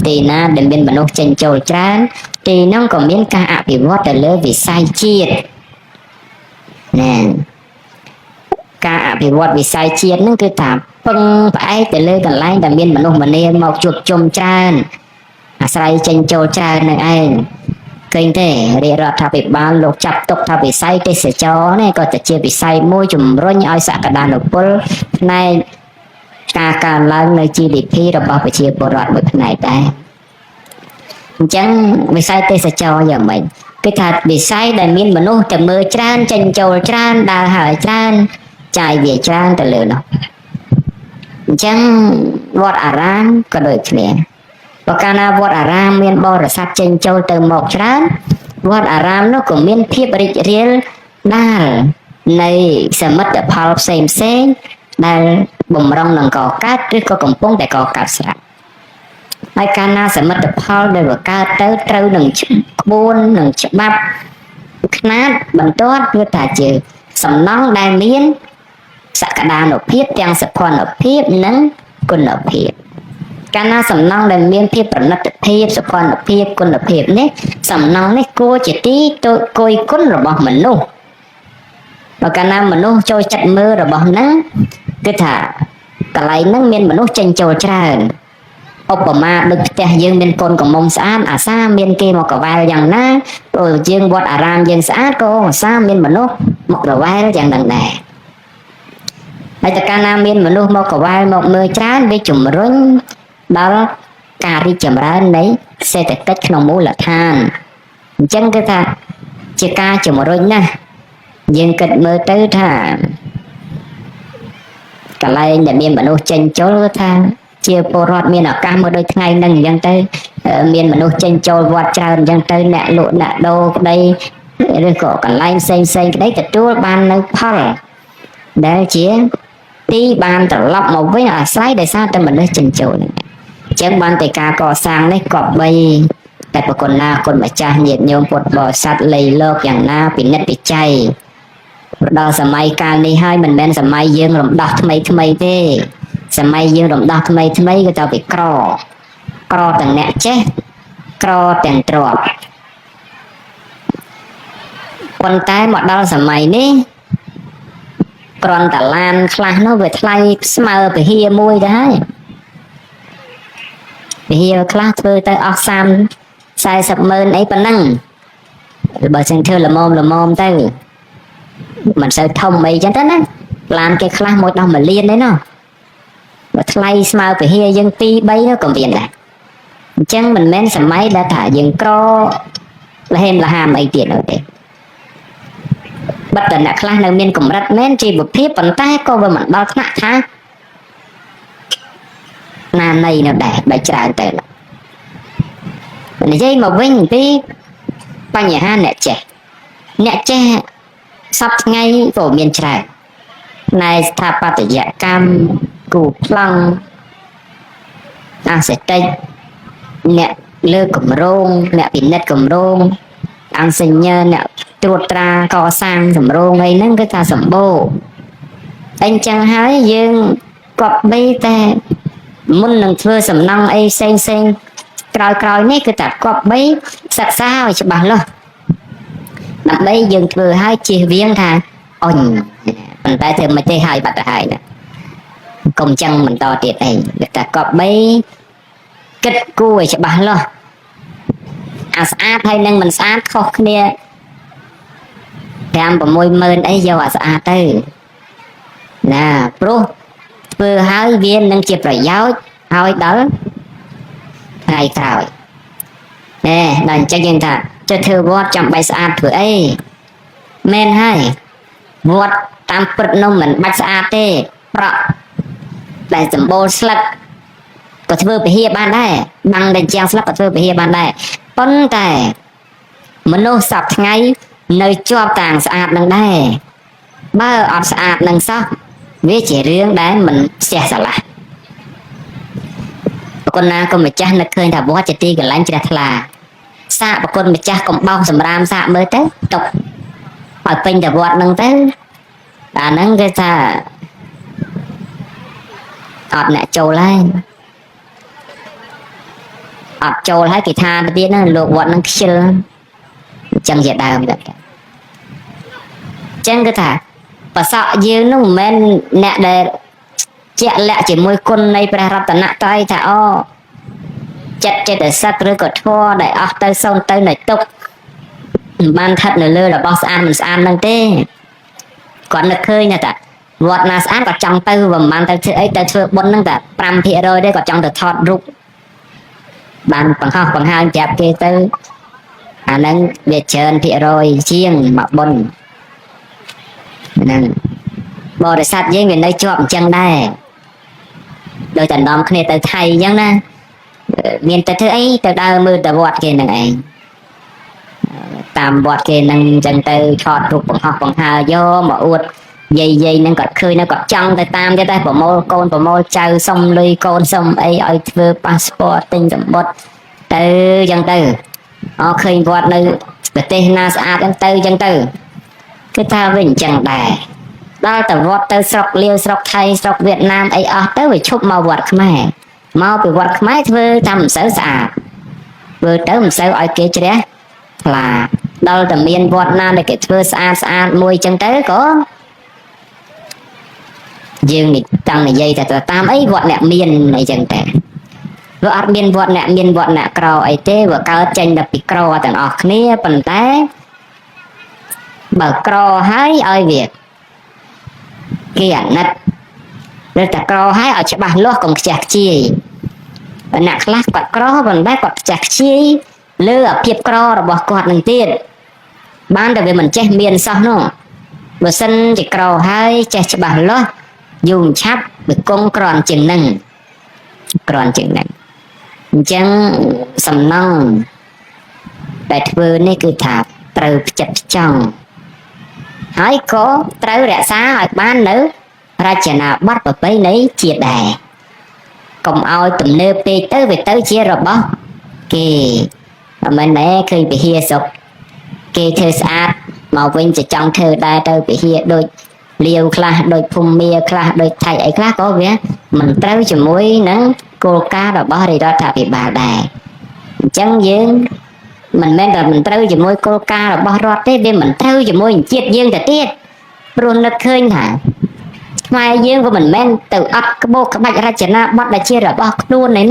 ទីណាដែលមានមនុស្សចេញចូលច្រើនទីនោះក៏មានការអភិវឌ្ឍទៅលើវិស័យជាតិណែការអភិវឌ្ឍវិស័យជាតិហ្នឹងគឺថាពឹងផ្អែកទៅលើកន្លែងដែលមានមនុស្សម្នាមកជួបជុំច្រើនអាស្រ័យចេញចូលច្រើននឹងឯងឃើញទេរាជរដ្ឋាភិបាលលោកចាត់ទុកថាវិស័យទេសចរណ៍នេះក៏ទៅជាវិស័យមួយជំរុញឲ្យសក្តានុពលផ្នែកការកើនឡើងនៅ GDP របស់ប្រជាពលរដ្ឋមួយផ្នែកដែរអញ្ចឹងវិស័យទេសចរណ៍យ៉ាងម៉េចគឺថាវិស័យដែលមានមនុស្សទៅមើលច្រើនចេញចូលច្រើនដើរហើរច្រើនចាយវាច្រើនទៅលើនោះអញ្ចឹងវត្តអារាមក៏ដូចគ្នាបើកាលណាវត្តអារាមមានបរិស័ទចេញចូលទៅមកច្រើនវត្តអារាមនោះក៏មានភាពរីករាលដាលនៃសមិទ្ធផលផ្សេងដែលបំរុងនឹងកកើតឬក៏កំពុងតែកកើតស្រាប់ហើយកាលណាសមិទ្ធផលដែលកើតទៅត្រូវនឹងក្បួននឹងច្បាប់ខ្នាតបន្ទាត់គឺថាជាសំណង់ដែលមានសក្តានុភាពទាំងសភនភាពនិងគុណភាពកាលណាសំណង់ដែលមានភាពប្រណិតភាពសភនភាពគុណភាពនេះសំណង់នេះគួរជាទីគយគន់របស់មនុស្សបើកាលណាមនុស្សចូលចិត្តមើលរបស់ហ្នឹងគឺថាកន្លែងហ្នឹងមានមនុស្សចេញចូលច្រើនឧបមាដូចផ្ទះយើងមានកូនកំមុំស្អាតអាសាមានគេមកកវែលយ៉ាងណាព្រោះយើងវត្តអារាមយើងស្អាតក៏អាសាមានមនុស្សមកកវែលយ៉ាងហ្នឹងដែរហើយតើកាលណាមានមនុស្សមកកវែលមកមើលច្រើនវាជំរុញដល់ការរីកចម្រើននៃសេដ្ឋកិច្ចក្នុងមូលដ្ឋានអញ្ចឹងគឺថាជាការជំរុញណាស់យើងគិតមើលទៅថាកន្លែងដែលមានមនុស្សចេញចូលថាជាពលរដ្ឋមានឱកាសមកដូចថ្ងៃហ្នឹងអញ្ចឹងទៅមានមនុស្សចេញចូលវត្តច្រើនអញ្ចឹងទៅអ្នកលក់អ្នកដូរក្តីឬក៏កន្លែងផ្សេងក្តីទទួលបាននៅផលដែលជាទីបានត្រឡប់មកវិញអាស្រ័យដោយសារតែមនុស្សចេញចូលហ្នឹងអញ្ចឹងបានតែការកសាងនេះក៏បីតែប្រគុណណាគុណម្ចាស់ញាតិញោមពុទ្ធបរិស័ទលៃលោកយ៉ាងណាពិនិត្យពិច័យដល់សម័យកាលនេះហើយមិនមែនសម័យយើងរំដោះថ្មីទេសម័យយើងរំដោះថ្មីគឺទៅពីក្រទាំងអ្នកចេះក្រទាំងទ្រព្យប៉ុន្តែមកដល់សម័យនេះគ្រាន់តែឡានខ្លះនោះវាថ្លៃស្មើពហិយមួយទៅហើយពហិយខ្លះធ្វើទៅអស់30-40ម៉ឺនអីប៉ុណ្ណឹងបើចឹងធ្វើល្មមទៅមិនសូវធំអីចឹងទៅណាឡានគេខ្លះមួយដល់1លានទេណោះបើថ្លៃស្មើពហិយយើង2-3នោះក៏មានដែរអញ្ចឹងមិនមែនសម័យដែលថាយើងក្រលហេមលហាមអីទៀតនោះទេបិទតែអ្នកខ្លះនៅមានកម្រិតមែនជីវភាពប៉ុន្តែក៏វាមិនដល់ថ្នាក់ថាណានៃនៅដែរបែរច្រើនទៅនិយាយមកវិញពីបញ្ហាអ្នកចេះសពថ្ងៃក៏មានច្រើនផ្នែកស្ថាបត្យកម្មគូប្លង់អាសេតិចអ្នកលើគម្រោងអ្នកពិនិត្យគម្រោងអង្គសញ្ញាអ្នកត្រួតត្រាកសាងគម្រោងអីហ្នឹងគឺថាសម្បូរអញ្ចឹងហើយយើងគប្បីតែមុននឹងធ្វើសំណង់អីផ្សេងក្រោយនេះគឺថាគប្បីសិក្សាឲ្យច្បាស់លាស់ដើម្បីយើងធ្វើឲ្យជៀសវាងថាអញប៉ុន្តែធ្វើមិនទេឲ្យបាត់ទៅហើយណាកុំចឹងបន្តទៀតអីតែគប្បីគិតគូរឲ្យច្បាស់លាស់អាស្អាតហើយនឹងមិនស្អាតខុសគ្នា5-6ម៉ឺនអីយកអាស្អាតទៅណាព្រោះធ្វើឲ្យវានឹងជាប្រយោជន៍ឲ្យដល់ថ្ងៃក្រោយដល់អញ្ចឹងយើងថាចុះធ្វើវត្តចាំបាច់ស្អាតធ្វើអីមែនហើយវត្តតាមព្រឹត្តនោះមិនបាច់ស្អាតទេប្រក់ដែលសម្បូរស្លឹកក៏ធ្វើពហិយបានដែរបាំងតែជាងស្លឹកក៏ធ្វើពហិយបានដែរប៉ុន្តែមនុស្សសពថ្ងៃនៅជាប់តាំងស្អាតនឹងដែរបើអត់ស្អាតនឹងសោះវាជារឿងដែលមិនស្ទះស្រឡះប្រគុណណាក៏ម្ចាស់នឹកឃើញថាវត្តជាទីកន្លែងជ្រះថ្លាសាកប្រគុណម្ចាស់កំបោសសម្រាមសាកមើលទៅទុកឲ្យពេញតែវត្តនឹងទៅអាហ្នឹងគេថាអត់អ្នកចូលហើយ អត់ចូលហើយគេថាទៅទៀតណាលោកវត្តនឹងខ្ជិលចឹងជាដើមដែរចឹងគឺថាប្រសក់យើងនោះមិនមែនអ្នកដែលជាក់លាក់ជាមួយគុណនៃព្រះរតនត្រ័យថាអូចិត្តចេតសិកឬក៏ធម៌ដែលអស់ទៅសូន្យទៅនៅទុកមិនបានស្ថិតនៅលើរបស់ស្អាតមិនស្អាតហ្នឹងទេគាត់នឹកឃើញថាវត្តណាស្អាតគាត់ចង់ទៅមិនបានទៅធ្វើអីទៅធ្វើបុណ្យហ្នឹងតែ 5% ទេគាត់ចង់ទៅថតរូបបានបង្ហាញប្រាប់គេទៅអាហ្នឹងវាច្រើនភាគរយជាងមកបុណ្យហ្នឹងបរិស័ទយើងវានៅជាប់អញ្ចឹងដែរដោយតែនាំគ្នាទៅថៃអញ្ចឹងណាមានទៅធ្វើអីទៅដើរមើលតែវត្តគេហ្នឹងឯងតាមវត្តគេហ្នឹងអញ្ចឹងទៅថតរូបបង្ហើយកមកអួតយាយហ្នឹងគាត់ឃើញនៅគាត់ចង់ទៅតាមទៀតដែរប្រមូលកូនប្រមូលចៅសុំលុយកូនសុំអីឲ្យធ្វើប៉ាសពតទិញសម្បត្តិទៅអញ្ចឹងទៅឃើញវត្តនៅប្រទេសណាស្អាតអញ្ចឹងទៅអញ្ចឹងទៅគឺថាវាអញ្ចឹងដែរដល់ទៅវត្តទៅស្រុកលាវស្រុកថៃស្រុកវៀតណាមអីអស់ទៅវាឈប់មកវត្តខ្មែរមកពីវត្តខ្មែរធ្វើតាមមិនសូវស្អាតធ្វើទៅមិនសូវឲ្យគេជ្រះថ្លាដល់តែមានវត្តណាដែលគេធ្វើស្អាតមួយអញ្ចឹងទៅក៏យើងនេះតាំងនិយាយតែតាមអីវត្តអ្នកមានអីចឹងតែវាអត់មានវត្តអ្នកមានវត្តអ្នកក្រអីទេវាកើតចេញតែពីក្រទាំងអស់គ្នាប៉ុន្តែបើក្រហើយឲ្យវាគេអាណិតឬតែក្រហើយឲ្យច្បាស់លាស់កុំខ្ជះខ្ជាយអ្នកខ្លះគាត់ក្រប៉ុន្តែគាត់ខ្ជះខ្ជាយលើអាភាពក្ររបស់គាត់នឹងទៀតបានតែវាមិនចេះមានសោះនោះបើសិនជាក្រហើយចេះច្បាស់លាស់យូរឆាប់វាគង់ក្រន់ជាងហ្នឹងអញ្ចឹងសំណងដែលធ្វើនេះគឺថាត្រូវផ្ចិតផ្ចង់ហើយក៏ត្រូវរក្សាឲ្យបាននៅរចនាបថប្រពៃណីជាតិដែរកុំឲ្យទំនើបពេកទៅវាទៅជារបស់គេមិនមែនទេឃើញវិហារស្រុកគេធ្វើស្អាតមកវិញจะចង់ធ្វើដែរទៅវិហារដូចលាវខ្លះដូចភូមិមាខ្លះដូចថៃអីខ្លះក៏វាមិនត្រូវជាមួយនឹងគោលការណ៍របស់រដ្ឋាភិបាលដែរអញ្ចឹងយើងមិនមែនតែមិនត្រូវជាមួយគោលការណ៍របស់រដ្ឋទេវាមិនត្រូវជាមួយជាតិយើងទៅទៀតព្រោះនឹកឃើញថាខ្មែរយើងក៏មិនមែនទៅអត់ក្បោកក្បាច់រចនាបថដែលជារបស់ខ្លួនឯណា